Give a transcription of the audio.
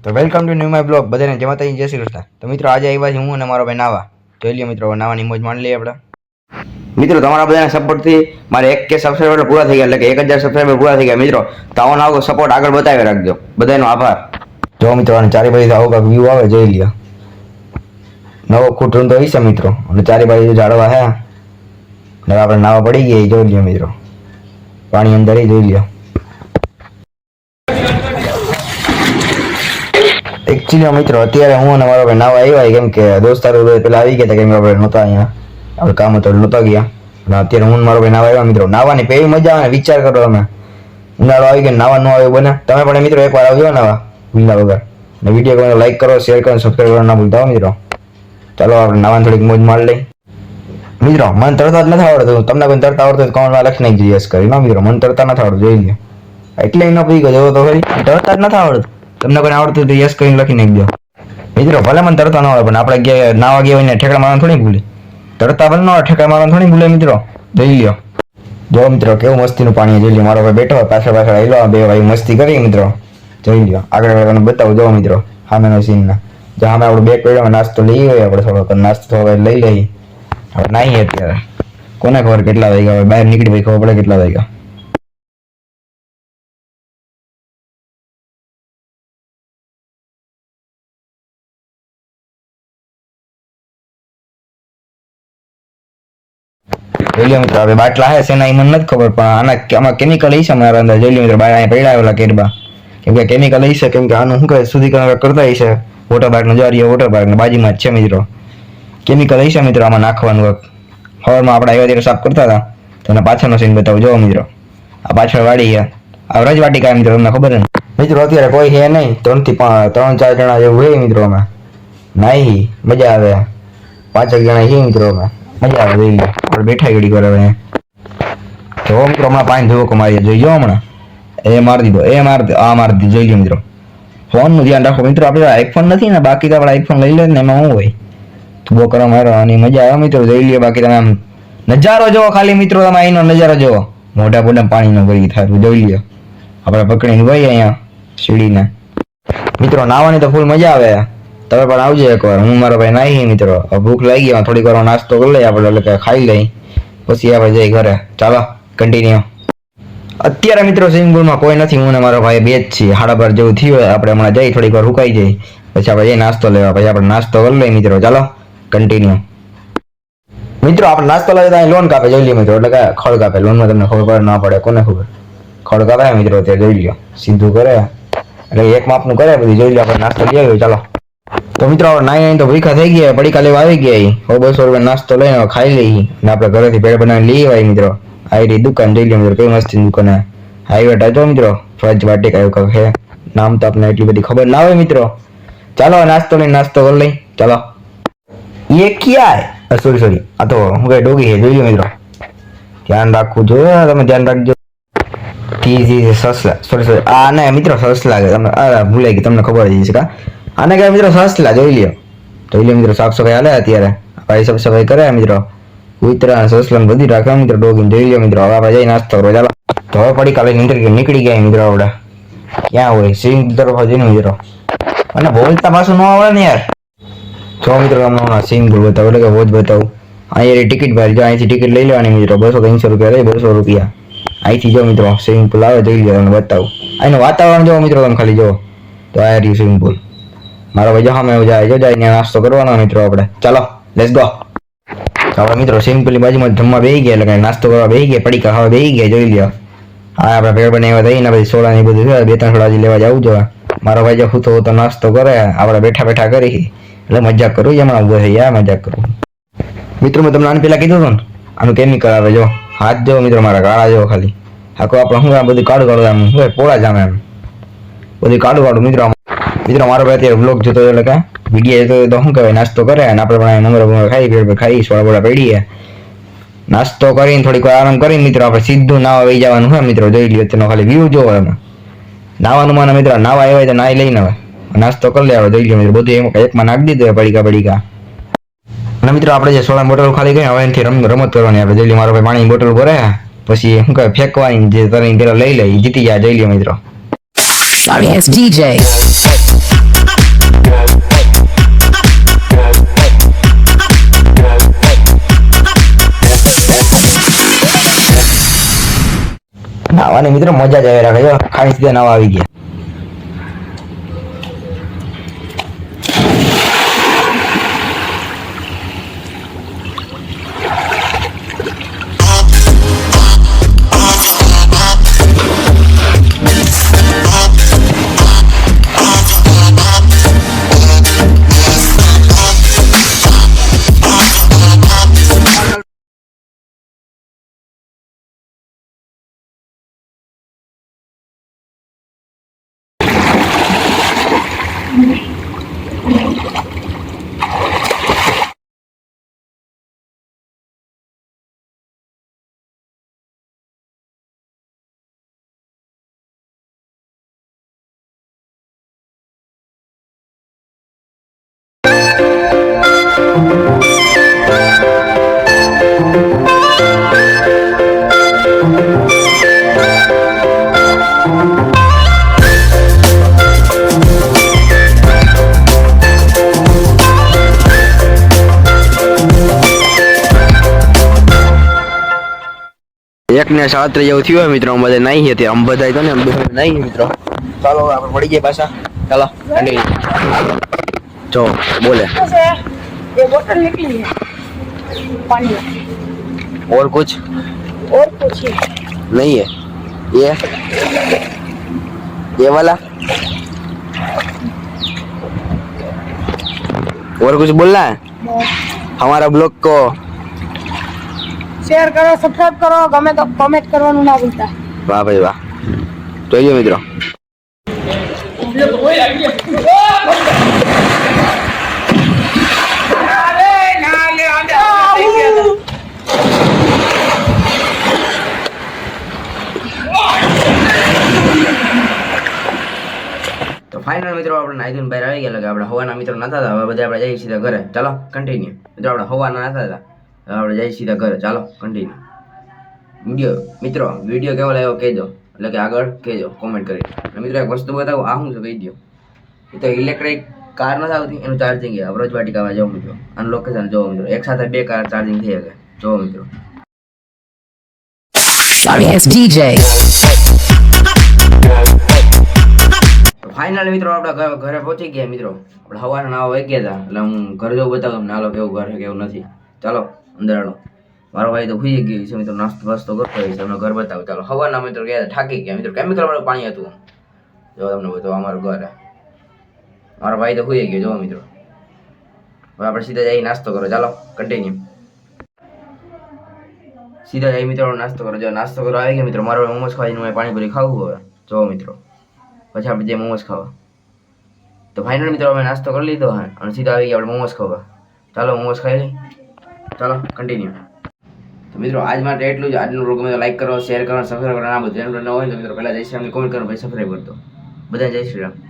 તો welcome to new my blog. બધાને જય માતાજી, જય શ્રી કૃષ્ણ. તો મિત્રો આજે આવ્યા છે હું અને મારો ભાઈ નાવા. જોઈ લઈએ મિત્રો, નાવાની મોજ માણી લઈએ આપણે. મિત્રો તમારા બધાના સપોર્ટથી મારે 1K સબસ્ક્રાઈબર પૂરા થઈ ગયા, એટલે કે 1000 સબસ્ક્રાઈબર પૂરા થઈ ગયા. મિત્રો તો આવો સપોર્ટ આગળ બતાવી રાખજો. બધાનો આભાર. જો મિત્રો અને ચારે બાજુ આવો કાંક વ્યૂ આવે, જોઈ લ્યો. નવો ખૂટું તો હશે મિત્રો, અને ચારે બાજુ ઝાડવા હે. હવે આપણે નાવા પડી ગયા, જોઈ લ્યો મિત્રો. પાણી અંદર જોઈ લ્યો. એકચ્યુઅલી મિત્રો અત્યારે હું અને મારો ભાઈ નાવા આવ્યા, કેમ કે દોસ્તારો પેલા આવી ગયા હતા, કેમ કે આપણે નહોતા અહીંયા, આપણે કામ હતો નહોતા ગયા. અને અત્યારે હું મારો ભાઈ નાવા આવ્યા. મિત્રો નાવાની પેલી મજા આવે, વિચાર કરો તમે. ઉનાળો આવી ગયો, નાવા ન આવ્યો બને. તમે પણ મિત્રો એકવાર આવજો નાવા ભૂલના વગર. અને વિડીયો ગમે લાઈક કરો, શેર કરો, સબસ્ક્રાઈબ કરવા ના ભૂલતા મિત્રો. ચાલો આપણે નાવાની થોડીક મોજ મારી લઈ. મિત્રો મને તરતા જ નથી આવડતું. તમને કોઈ તરતા આવડતું તો કોમેન્ટમાં લખી નાખજો યસ કરી. ના મિત્રો મને તરતા નથી આવડતું, જોઈ લો. એટલે ન પી ગયો તો ખરી, તરતા જ નથી આવડતું. તમને કોઈ આવડતું તો યસ કરીને લખી નાખજો મિત્રો. ભલે મને તરતા ન આવડે, પણ આપણે નાવા ગયા હોય ને ઠેકડા મારવાનું થોડી ભૂલે. તરતા ભલે ન હોય, ઠેકડા મારવાનું થોડી ભૂલે મિત્રો. જોઈ લ્યો. જો મિત્રો કેવું મસ્તીનું પાણી જોઈ લ્યો. મારો ભાઈ બેઠો પાછળ આવેલો, બે ભાઈ મસ્તી કરી મિત્રો. જોઈ લ્યો. આગળ તમને બતાવું. જો મિત્રો સામેનો સીન ના જ્યાં અમે આપણે બેગ પડ્યો નાસ્તો લઈ ગયો. આપણે થોડો નાસ્તો લઈ લઈ હવે નાહીએ. અત્યારે કોને ખબર કેટલા વાગ્યા હોય, બહાર નીકળી ભાઈ ખબર પડે કેટલા વાગ્યા. જોઈ લો મિત્રો, હવે બાટલા હે સેના એ મને નથી ખબર, પણ આમાં કેમિકલ હશે મારા અંદર. જોઈ લો મિત્રો, બહાર અહીંયા પડ્યા આવેલા કેરબા, કેમ કે કેમિકલ હશે. કેમ કે આનું શું કહે શુદ્ધિકરણ કરતા હશે. વોટર પાર્ક નો જારીઓ વોટર પાર્ક ને બાજુમાં જ છે મિત્રો. કેમિકલ હશે મિત્રો આમાં નાખવાનું. હવારમાં આપણે આવ્યા ત્યારે સાફ કરતા હતા, તો એના પાછળનો સીન બતાવું. જો મિત્રો આ પાછળ વાડી છે, આ રજવાટિકા મિત્રો. તમને ખબર ને મિત્રો અત્યારે કોઈ હે નહીં, 3-4 જણા જેવું હોય મિત્રો. અમે નાહી મજા આવે, 5 જણા છે મિત્રો. અમે મજા આવે. જોઈ લો આપણે બેઠા ઘડી કરે હવે. જો મિત્રો હમણાં પાણી ધોકો મારીએ. જોઈ હમણાં એ મારી દીધો, આ મારી દીધો. જોઈ લો મિત્રો. ફોન નું ધ્યાન રાખો મિત્રો. આપણે આઈફોન નથી ને, બાકી તો આપણે આઈફોન લઈ લે ને, એમાં શું હોય બો કરવા મારવાની મજા આવે મિત્રો. જોઈ લ્યો. બાકી તમે આમ નજારો જોવો ખાલી મિત્રો. તમે અહીંનો નજારો જોવો, મોઢા મોઢા પાણીનો ભરી થાય. જોઈ લ્યો આપણે પકડીને ભાઈ અહીંયા સીડીને. મિત્રો નાવાની તો ફૂલ મજા આવે. તમે પણ આવજો એકવાર. હું મારો ભાઈ નાહી મિત્રો. ભૂખ લાગી ગઈ, થોડીક વાર નાસ્તો કરી લઈએ આપણે, એટલે કે ખાઈ લઈ, પછી આપણે જઈ ઘરે. ચાલો કન્ટિન્યુ. અત્યારે મિત્રો સ્વિમિંગ પુલમાં કોઈ નથી, હું ને મારો ભાઈ બે જ છીએ. 12:30 જેવું થયું હોય. આપણે હમણાં જઈ થોડીક વાર હુકાઈ જાય, પછી આપણે જઈ નાસ્તો લેવા. પછી આપણે નાસ્તો કરી લઈએ મિત્રો. ચાલો કન્ટિન્યુ. મિત્રો આપણે નાસ્તો લઈએ તો લોન કાપે. જોઈ લ્યો મિત્રો, એટલે કે ખડ કાપે. લોનમાં તમને ખબર પડે ના પડે, કોને ખબર. ખડ કાપે મિત્રો. અત્યારે જોઈ લ્યો સીધું કરે, એટલે એક માપનું કરે બધું. જોઈ લ્યો આપણે નાસ્તો લઈ આવ્યો. ચાલો તો મિત્રો આપણે નાઈ તો ભૂખા થઈ ગયા, પડીકા લેવા આવી ગયા. હવે 200 રૂપિયા નાસ્તો લઈને ખાઈ લઈ, અને આપણે ઘરેથી પેડ બનાવીને લઈ આવ્યા મિત્રો. આ રહી દુકાન. જોઈ લો મિત્રો કઈ મસ્તી દુકાન. હાઈવે ટાચો મિત્રો, ફ્રજ વાટિકા એવું કાંક હે. નામ તો આપણે એટલી બધી ખબર ના હોય મિત્રો. ચાલો નાસ્તો લઈને નાસ્તો કરી લઈ. ચાલો એ ક્યાં સોરી આ તો હું કઈ ડોગી છે. જોઈ લો મિત્રો, ધ્યાન રાખવું જોઈએ. તમે ધ્યાન રાખજો. સસલા સોરી આ ને મિત્રો સસલા તમને ભૂલાઈ ગઈ, તમને ખબર જ છે કા. આને કઈ મિત્રો સસલા. જોઈ લ્યો મિત્રો. સાફ સફાઈ હાલે અત્યારે, ભાઈ સાફ સફાઈ કરે મિત્રો. કૂતરા સસલા બધી રાખે મિત્રો ડોગી. જોઈ લ્યો મિત્રો. હવે આપણે જઈ નાસ્તો કરો. ચાલો તો હવે પડી કાલે નીકળી ગયા મિત્રો. આપણે ક્યાં હોય સ્વિમિંગ તરફ જઈને મિત્રો. અને બોલતા પાછું ન આવડે ને યાર. જો મિત્રો હમણાં સ્વિમિંગ પુલ બતાવું, એટલે કે વોચ બતાવું. અહીંયા ટિકિટ ભરી. જો અહીંથી ટિકિટ લઈ લેવાની મિત્રો. 200-300 રૂપિયા લઈ, 200 રૂપિયા અહીંથી. જો મિત્રો સ્વિમિંગ પુલ આવે. જોઈ લો તમને બતાવું. અહીંનું વાતાવરણ જોવો મિત્રો તમે ખાલી જોવો તો. આ રહ્યું સ્વિમિંગ પુલ. મારો ભાઈ જહામાં જાય જાય નાસ્તો કરવાનો મિત્રો આપણે. ચાલો લેટ્સ ગો. આપણે મિત્રો સ્વિમિંગ પુલની બાજુમાં જમવા બેસી ગયા, એટલે નાસ્તો કરવા બેસી ગયા, પડીકા ખાવા બેસી ગયા. જોઈ લ્યો હા આપણે ભેળ બનાવ્યા થઈને પછી સોડા ને બધું 2-3 સોડા લેવા જવું જોઈએ. મારો ભાઈ જો હું તો નાસ્તો કરે, આપણે બેઠા કરી, એટલે મજાક કરું. હમણાં ઉભો થઈ યાર મજાક કરું મિત્રો. મેં તમને આને પેલા કીધું હતું ને, આનું કેમિકલ આવે. જો હાથ જો મિત્રો મારા કાળા જો ખાલી. આખો આપણે શું આ બધું કાળું આમ શું પોળા જામે એમ બધું કાળું મિત્રો. મિત્રો મારો ભાઈ અત્યારે વ્લોગ જોતો, એટલે કે વિડીયો જોતો તો શું કહેવાય નાસ્તો કરે, અને આપણે પણ મમરા ખાઈ સોડા બોડા પડીએ. નાસ્તો કરીને થોડીક વાર આરામ કરીને મિત્રો આપણે સીધું નાવા વહી જવાનું હોય મિત્રો. જોઈ લ્યો તેનો ખાલી વ્યૂ જોવો તમે. નાવાનું માનો મિત્રો, નાવા આવ્યા તો નાઈ લઈને હવે નાસ્તો કરી લે. આપણે જોઈ લ્યો મિત્રો બધું એકમાં નાખી દીધું પડીકા. અને મિત્રો આપણે જે સોડા બોટલ ખાલી ગઈ, હવે એનાથી રમત કરવાની. આપણે જોઈ લ્યો મારો ભાઈ પાણીની બોટલ ભરે, પછી શું કહેવાય ફેંકવાની, જે તરીને પેલા લઈ લે જીતી જાય. જોઈ લ્યો મિત્રો. Sorry, it's DJ. નાવાની મિત્રો મજા જ આવે રાખે જો ખાઈ સીધા નવા આવી ગયા. એક ને 7 જેવું થયું હોય મિત્રો અમે બધા નહીં હતી આમ બધા તો ને અમે નહીં મિત્રો ચાલો આપણે પડી ગયા પાછા ચાલો જો બોલે ये बोतल निकली है पानी और कुछ है नहीं है ये वाला और कुछ बोलना है हमारा ब्लॉग को शेयर करो सब्सक्राइब करो गमे तो कमेंट करવાનું ના ભૂલતા. વાહ ભાઈ વાહ જોઈએ મિત્રો તો ફાઇનલ મિત્રો આપણે નાઈધુન બહાર આવી ગયા લાગે આપણે હવાના મિત્રો નતા હતા હવે બધા આપણે જઈએ સીધા ઘરે ચાલો કન્ટિન્યુ મિત્રો આપણે હવાના નતા હતા હવે આપણે જઈએ સીધા ઘરે ચાલો કન્ટિન્યુ વિડીયો કેવો લાગ્યો કહેજો એટલે કે આગળ કહેજો કોમેન્ટ કરી અને મિત્રો એક વસ્તુ બતાવું આ શું છે કહી દો એ તો ઇલેક્ટ્રિક કાર નથી આવતી એનું ચાર્જિંગ છે અવરોજ વાટિકામાં જાઓ મિત્રો અને લોકેશન જોવો મિત્રો એક સાથે 2 કાર ચાર્જિંગ થઈ શકે જોવો મિત્રો Sorry, it's DJ. ફાઇનલી મિત્રો આપણે ઘરે પહોંચી ગયા મિત્રો આપણે સવારના 9 વાગ્યા હતા એટલે હું ઘર જવું બતાવું નાલો કેવું ઘર કેવું નથી ચાલો અંદર આવો મારો ભાઈ તો સુઈ ગયો છે મિત્રો નાસ્તો વાસ્તો કરતો હોય છે અમને ઘર બતાવું ચાલો સવારના મિત્રો ગયા થાકી ગયા મિત્રો કેમિકલ વાળું પાણી હતું જો તમને બતાવો અમારું ઘર મારો ભાઈ તો સુઈ ગયો જો મિત્રો હવે આપણે સીધા જઈ નાસ્તો કરો ચાલો કન્ટિન્યુ સીધા જઈ મિત્રો નાસ્તો કરો જો નાસ્તો કરો આવી ગયા મિત્રો મારો મોમોસ ખાઈને પાણીપુરી ખાવું હવે જો મિત્રો પછી આપણે જે મોમોસ ખાવા તો ફાઇનલ મિત્રો અમે નાસ્તો કરી લીધો હા અને સીધા આવી ગયા આપણે મોમોસ ખાવા ચાલો મોમોસ ખાઈ લઈ ચાલો કન્ટિન્યુ તો મિત્રો આજ માટે એટલું જ આજનો વ્લોગ ગમે તો લાઈક કરો શેર કરો સબસ્ક્રાઈબ કરો ના બધું ચેનલ પર ન હોય તો મિત્રો પહેલા જય શ્રી રામની કોમેન્ટ કરો પછી સબસ્ક્રાઈબ કરતો બધા જય શ્રી રામ